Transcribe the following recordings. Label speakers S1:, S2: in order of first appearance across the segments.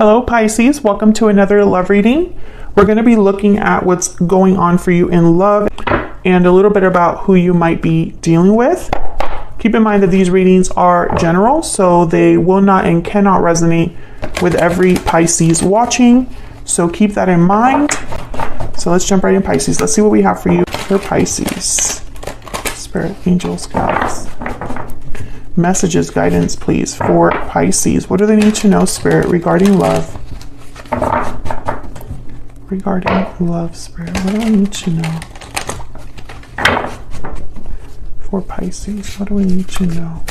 S1: Hello Pisces, welcome to another love reading. We're going to be looking at what's going on for you in love and a little bit about who you might be dealing with. Keep in mind that these readings are general, so they will not and cannot resonate with every Pisces watching. So keep that in mind. So let's jump right in, Pisces. Let's see what we have for you for Pisces. Spirit, angels, guides. Messages, guidance, please, for Pisces. What do they need to know, Spirit, regarding love? Regarding love, Spirit, what do I need to know? For Pisces, what do we need to know?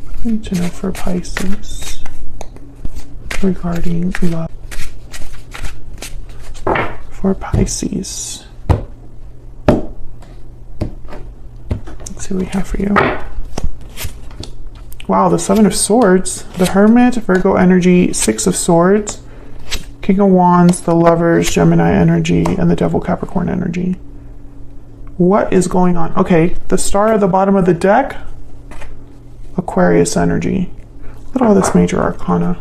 S1: What do we need to know for Pisces regarding love? For Pisces. Let's see what we have for you. Wow, the Seven of Swords, the Hermit, Virgo energy, Six of Swords, King of Wands, the Lovers, Gemini energy, and the Devil, Capricorn energy. What is going on? Okay, the Star at the bottom of the deck, Aquarius energy. Look at all this major arcana.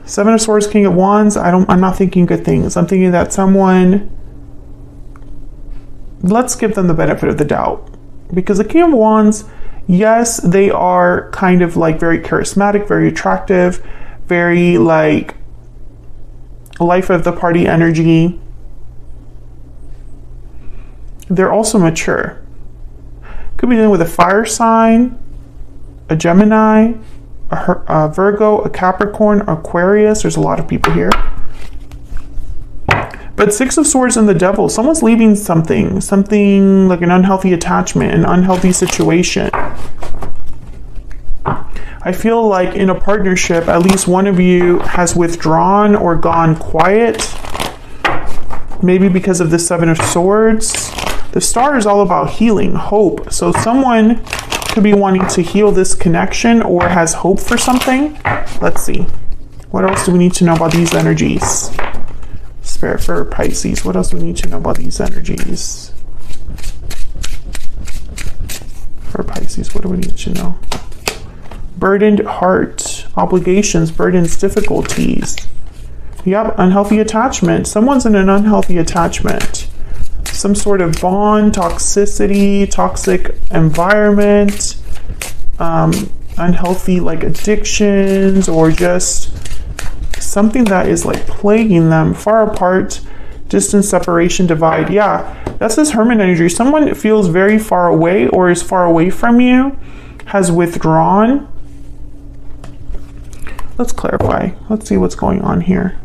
S1: Seven of Swords, King of Wands. I'm not thinking good things. I'm thinking that someone, let's give them the benefit of the doubt. Because the King of Wands, yes, they are kind of like very charismatic, very attractive, very like life of the party energy. They're also mature. Could be dealing with a fire sign, a Gemini, a Virgo, a Capricorn, Aquarius. There's a lot of people here. But Six of Swords and the Devil, someone's leaving something like an unhealthy attachment, an unhealthy situation. I feel like in a partnership, at least one of you has withdrawn or gone quiet, maybe because of the Seven of Swords. The Star is all about healing, hope. So someone could be wanting to heal this connection or has hope for something. Let's see. What else do we need to know about these energies? Spirit for Pisces. What else do we need to know about these energies? For Pisces, what do we need to know? Burdened heart, obligations, burdens, difficulties. Yep, unhealthy attachment. Someone's in an unhealthy attachment. Some sort of bond, toxicity, toxic environment, unhealthy like addictions, or just something that is like plaguing them, far apart, distance, separation, divide. Yeah, that's this Hermit energy. Someone feels very far away or is far away from you, has withdrawn. Let's clarify. Let's see what's going on here.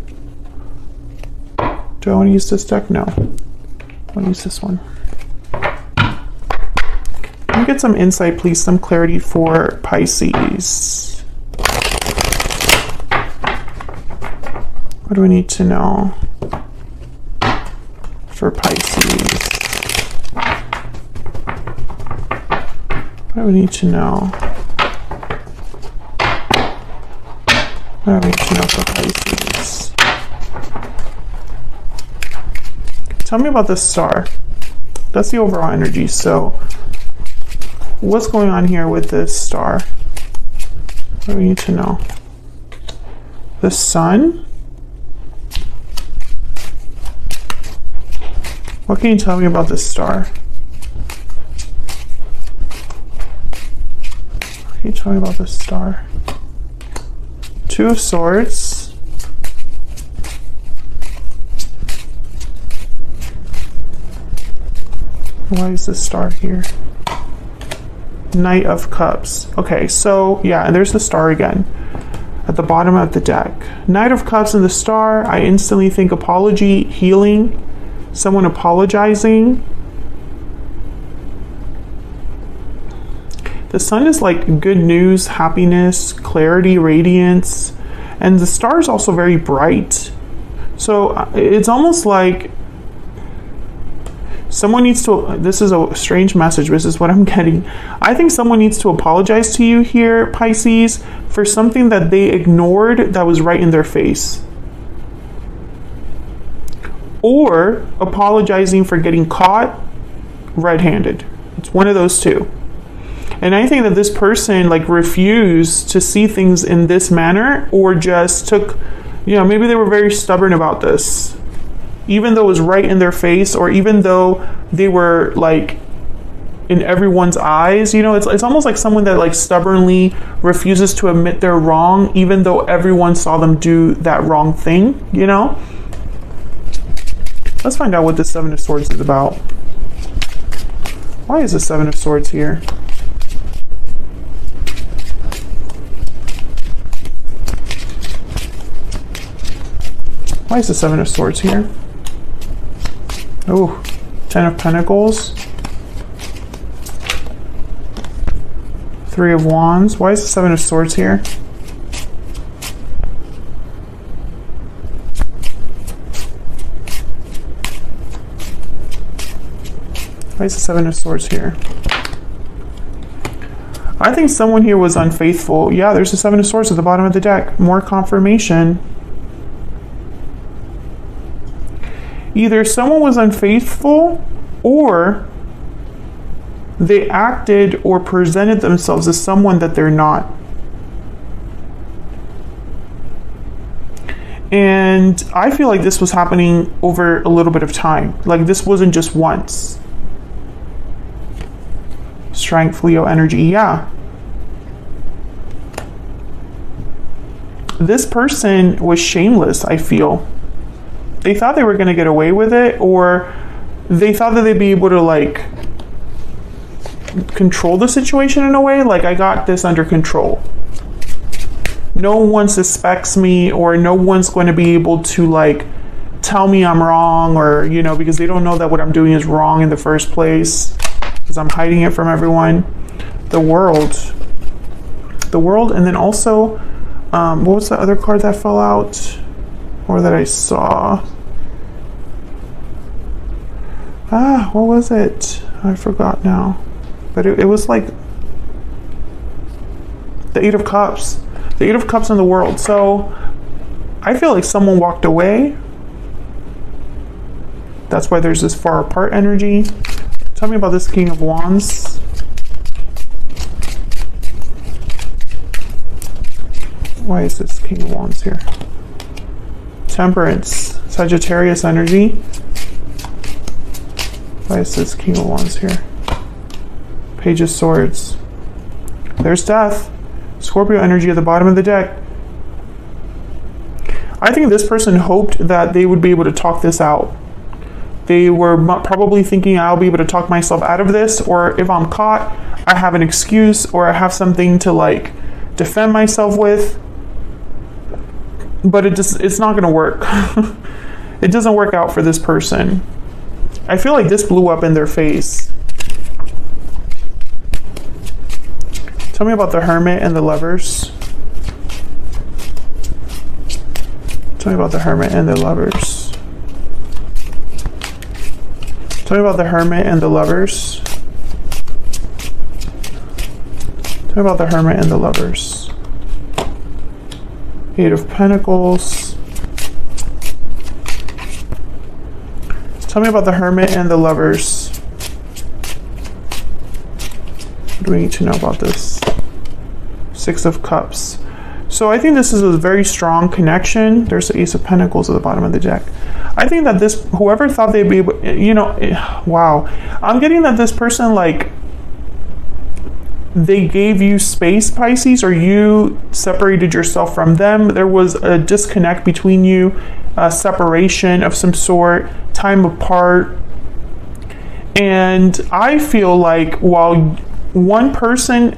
S1: Do I want to use this deck? No. I'll use this one. Can we get some insight, please? Some clarity for Pisces. What do we need to know for Pisces? What do we need to know? What do we need to know for Pisces? Tell me about the Star. That's the overall energy. So what's going on here with this Star? What do we need to know? The Sun? What can you tell me about this Star? What can you tell me about this Star? Two of Swords. Why is this Star here? Knight of Cups. Okay, so yeah, and there's the Star again at the bottom of the deck. Knight of Cups and the Star, I instantly think apology, healing, someone apologizing. The Sun is like good news, happiness, clarity, radiance, and the Star is also very bright. So it's almost like someone needs to, this is a strange message, this is what I'm getting. I think someone needs to apologize to you here, Pisces, for something that they ignored that was right in their face. Or apologizing for getting caught red-handed. It's one of those two. And I think that this person like refused to see things in this manner, or just took, maybe they were very stubborn about this. Even though it was right in their face, or even though they were like in everyone's eyes, it's almost like someone that like stubbornly refuses to admit they're wrong, even though everyone saw them do that wrong thing, Let's find out what the Seven of Swords is about. Why is the Seven of Swords here? Why is the Seven of Swords here? Oh, Ten of Pentacles. Three of Wands. Why is the Seven of Swords here? Why is the Seven of Swords here? I think someone here was unfaithful. Yeah, there's the Seven of Swords at the bottom of the deck. More confirmation. Either someone was unfaithful, or they acted or presented themselves as someone that they're not. And I feel like this was happening over a little bit of time. Like this wasn't just once. Strength, Leo energy, yeah. This person was shameless, I feel. They thought they were going to get away with it, or they thought that they'd be able to like control the situation in a way. Like, I got this under control. No one suspects me, or no one's going to be able to like tell me I'm wrong, or, because they don't know that what I'm doing is wrong in the first place, because I'm hiding it from everyone. The World, and then also, what was the other card that fell out, or that I saw? What was it? I forgot now. But it was like the Eight of Cups. The Eight of Cups in the World. So I feel like someone walked away. That's why there's this far apart energy. Tell me about this King of Wands. Why is this King of Wands here? Temperance. Sagittarius energy. Why is this King of Wands here? Page of Swords. There's Death. Scorpio energy at the bottom of the deck. I think this person hoped that they would be able to talk this out. They were probably thinking, I'll be able to talk myself out of this, or if I'm caught, I have an excuse, or I have something to like defend myself with. But it's not going to work. It doesn't work out for this person. I feel like this blew up in their face. Tell me about the Hermit and the Lovers. Tell me about the Hermit and the Lovers. Tell me about the Hermit and the Lovers. Tell me about the Hermit and the Lovers. Eight of Pentacles. Tell me about the Hermit and the Lovers. What do we need to know about this? Six of Cups. So I think this is a very strong connection. There's the Ace of Pentacles at the bottom of the deck. I think that this, whoever thought they'd be able, wow. I'm getting that this person, like, they gave you space, Pisces, or you separated yourself from them. There was a disconnect between you, a separation of some sort, time apart. And I feel like while one person,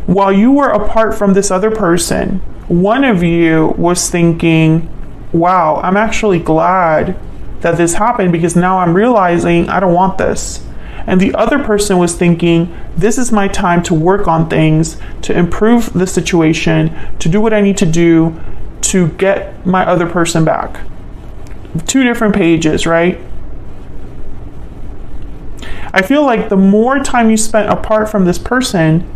S1: while you were apart from this other person, one of you was thinking, wow, I'm actually glad that this happened, because now I'm realizing I don't want this. And the other person was thinking, this is my time to work on things, to improve the situation, to do what I need to do to get my other person back. Two different pages, right? I feel like the more time you spent apart from this person,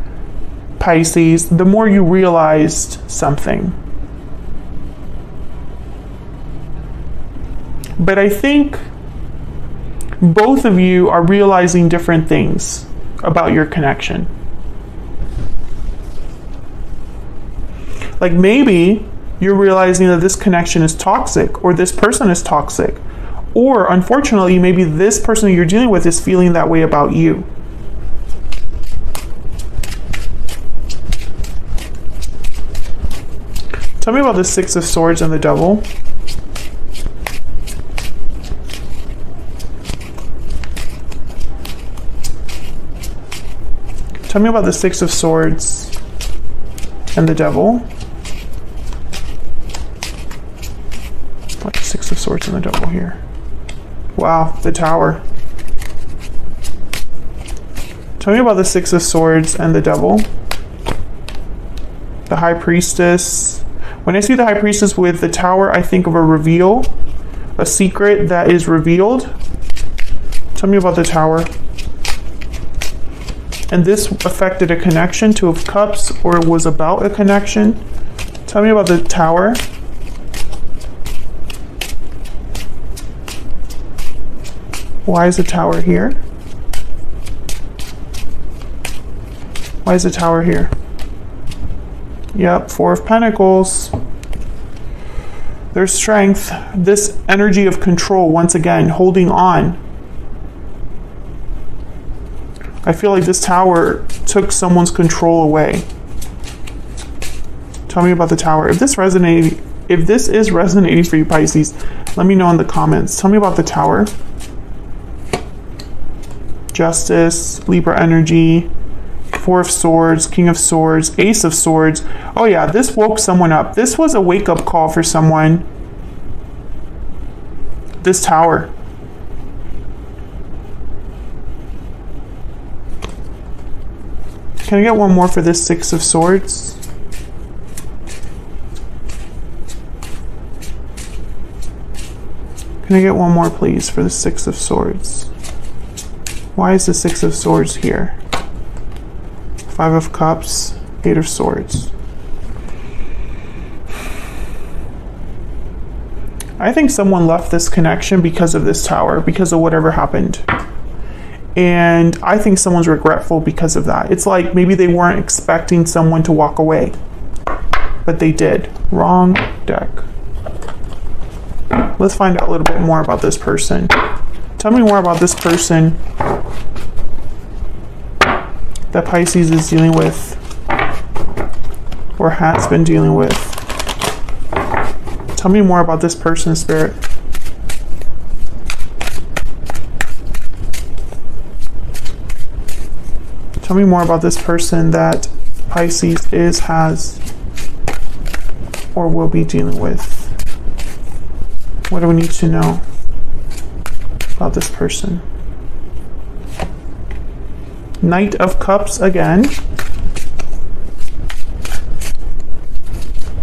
S1: Pisces, the more you realized something. But I think both of you are realizing different things about your connection. Like maybe you're realizing that this connection is toxic, or this person is toxic, or unfortunately, maybe this person you're dealing with is feeling that way about you. Tell me about the Six of Swords and the Devil. Tell me about the Six of Swords and the Devil. Like Six of Swords and the Devil here. Wow, the Tower. Tell me about the Six of Swords and the Devil. The High Priestess. When I see the High Priestess with the Tower, I think of a reveal, a secret that is revealed. Tell me about the Tower. And this affected a connection, Two of Cups, or was about a connection. Tell me about the Tower. Why is the Tower here? Why is the Tower here? Yep, Four of Pentacles. There's strength. This energy of control, once again, holding on. I feel like this Tower took someone's control away. Tell me about the Tower. If this is resonating for you, Pisces, let me know in the comments. Tell me about the Tower. Justice, Libra energy, Four of Swords, King of Swords, Ace of Swords. Oh yeah, this woke someone up. This was a wake-up call for someone. This Tower. Can I get one more for this Six of Swords? Can I get one more, please, for the Six of Swords? Why is the Six of Swords here? Five of Cups, Eight of Swords. I think someone left this connection because of this Tower, because of whatever happened. And I think someone's regretful because of that. It's like maybe they weren't expecting someone to walk away, but they did. Wrong deck. Let's find out a little bit more about this person. Tell me more about this person that Pisces is dealing with, or has been dealing with. Tell me more about this person, Spirit. Tell me more about this person that Pisces has, or will be dealing with. What do we need to know about this person? Knight of Cups again.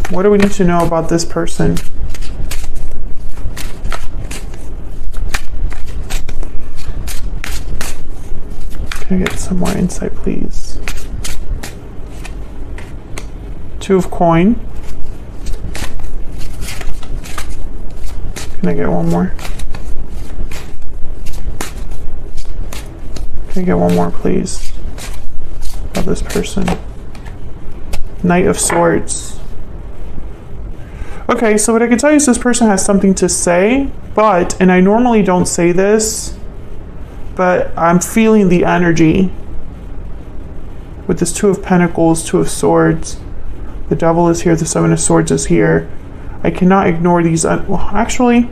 S1: What do we need to know about this person? Can I get some more insight, please? Two of Coin. Can I get one more? Can I get one more, please? About this person. Knight of Swords. Okay, so what I can tell you is this person has something to say, but, and I normally don't say this, but I'm feeling the energy with this Two of Pentacles, Two of Swords. The Devil is here, the Seven of Swords is here. I cannot ignore these. Well, actually,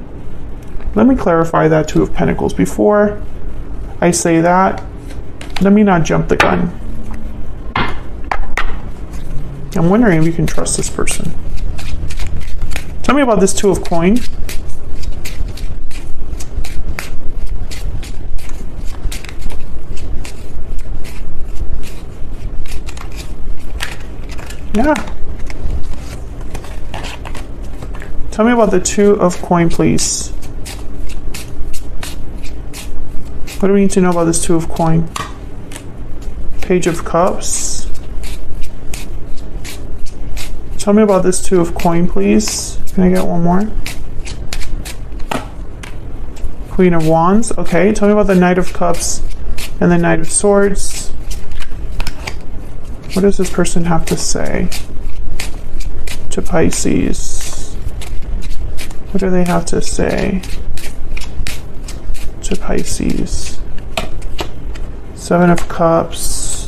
S1: let me clarify that Two of Pentacles. Before I say that, let me not jump the gun. I'm wondering if you can trust this person. Tell me about this Two of Coin. Yeah. Tell me about the Two of Coin, please. What do we need to know about this Two of Coin? Page of Cups. Tell me about this Two of Coin, please. Can I get one more? Queen of Wands. Okay, tell me about the Knight of Cups and the Knight of Swords. What does this person have to say to Pisces? What do they have to say to Pisces? Seven of Cups.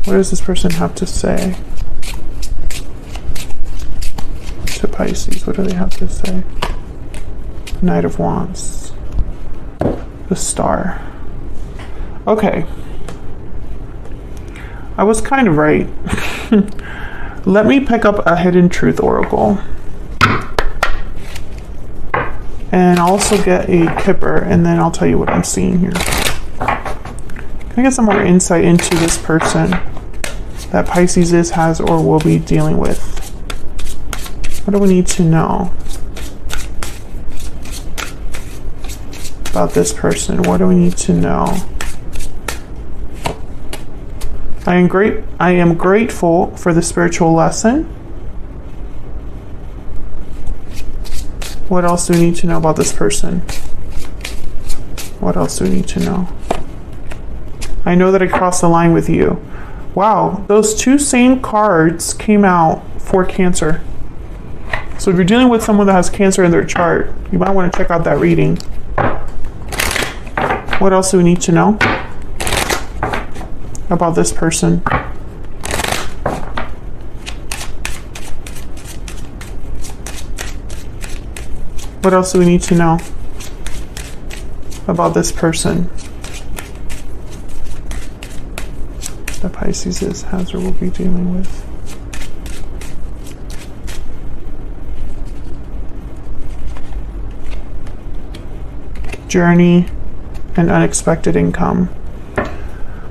S1: What does this person have to say to Pisces? What do they have to say? Knight of Wands. The Star. Okay. I was kind of right. Let me pick up a Hidden Truth Oracle. And I'll also get a Kipper, and then I'll tell you what I'm seeing here. Can I get some more insight into this person that Pisces has, or will be dealing with? What do we need to know about this person? What do we need to know? I am grateful for the spiritual lesson. What else do we need to know about this person? What else do we need to know? I know that I crossed the line with you. Wow, those two same cards came out for Cancer. So if you're dealing with someone that has Cancer in their chart, you might want to check out that reading. What else do we need to know about this person? What else do we need to know about this person that Pisces has or will be dealing with? Journey and unexpected income.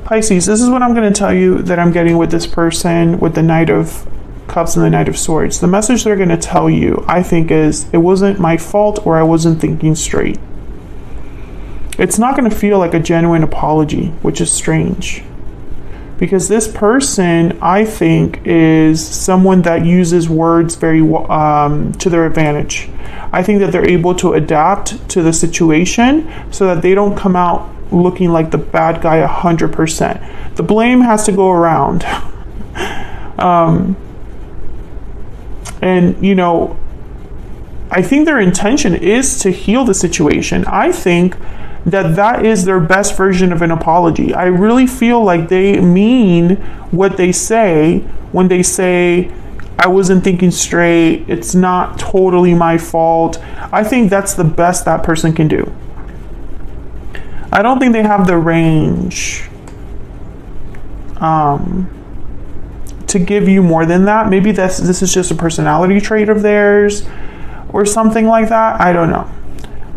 S1: Pisces, this is what I'm going to tell you that I'm getting with this person, with the Knight of Cups and the Knight of Swords. The message they're going to tell you, I think, is it wasn't my fault, or I wasn't thinking straight. It's not going to feel like a genuine apology, which is strange. Because this person, I think, is someone that uses words very to their advantage. I think that they're able to adapt to the situation so that they don't come out looking like the bad guy 100%. The blame has to go around. And, you know, I think their intention is to heal the situation. I think that that is their best version of an apology. I really feel like they mean what they say when they say, I wasn't thinking straight, it's not totally my fault. I think that's the best that person can do. I don't think they have the range to give you more than that. Maybe this is just a personality trait of theirs or something like that. I don't know.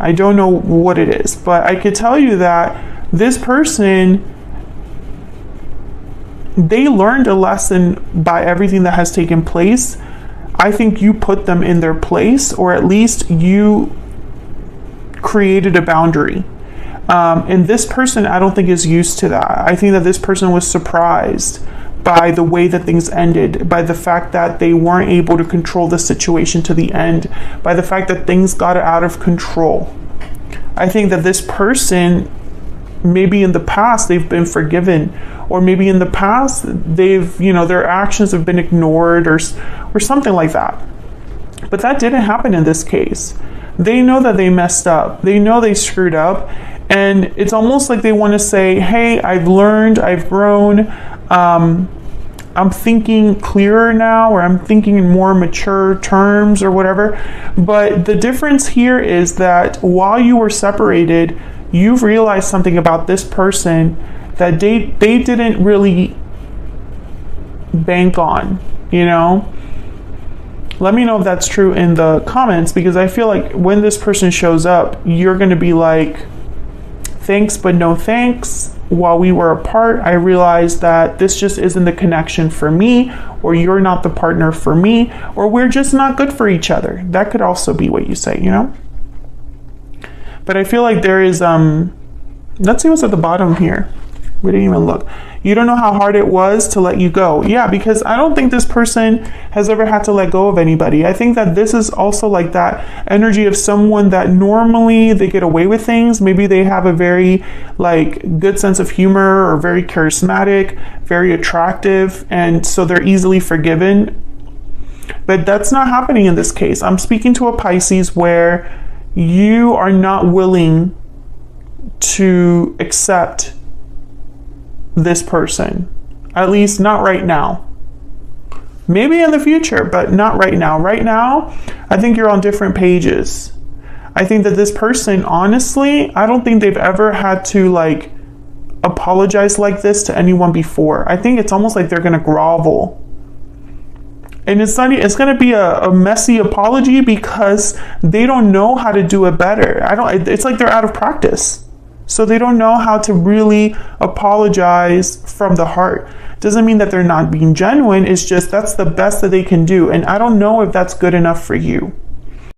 S1: I don't know what it is, but I could tell you that this person, they learned a lesson by everything that has taken place. I think you put them in their place, or at least you created a boundary. And this person, I don't think, is used to that. I think that this person was surprised by the way that things ended, by the fact that they weren't able to control the situation to the end, by the fact that things got out of control. I think that this person, maybe in the past they've been forgiven, or maybe in the past they've, you know, their actions have been ignored or something like that. But that didn't happen in this case. They know that they messed up. They know they screwed up. And it's almost like they want to say, hey, I've learned, I've grown, I'm thinking clearer now, or I'm thinking in more mature terms or whatever. But the difference here is that while you were separated, you've realized something about this person that they didn't really bank on, you know? Let me know if that's true in the comments, because I feel like when this person shows up, you're going to be like, thanks, but no thanks. While we were apart, I realized that this just isn't the connection for me, or you're not the partner for me, or we're just not good for each other. That could also be what you say, you know? But I feel like there is, let's see what's at the bottom here. We didn't even look. You don't know how hard it was to let you go. Yeah, because I don't think this person has ever had to let go of anybody. I think that this is also like that energy of someone that normally they get away with things. Maybe they have a very like good sense of humor or very charismatic, very attractive, and so they're easily forgiven. But that's not happening in this case. I'm speaking to a Pisces where you are not willing to accept this person, at least not right now. Maybe in the future, but not right now. Right now, I think you're on different pages. I think that this person, honestly, I don't think they've ever had to like apologize like this to anyone before. I think it's almost like they're gonna grovel. And it's going to be a messy apology because they don't know how to do it better. It's like they're out of practice. So they don't know how to really apologize from the heart. Doesn't mean that they're not being genuine. It's just that's the best that they can do. And I don't know if that's good enough for you.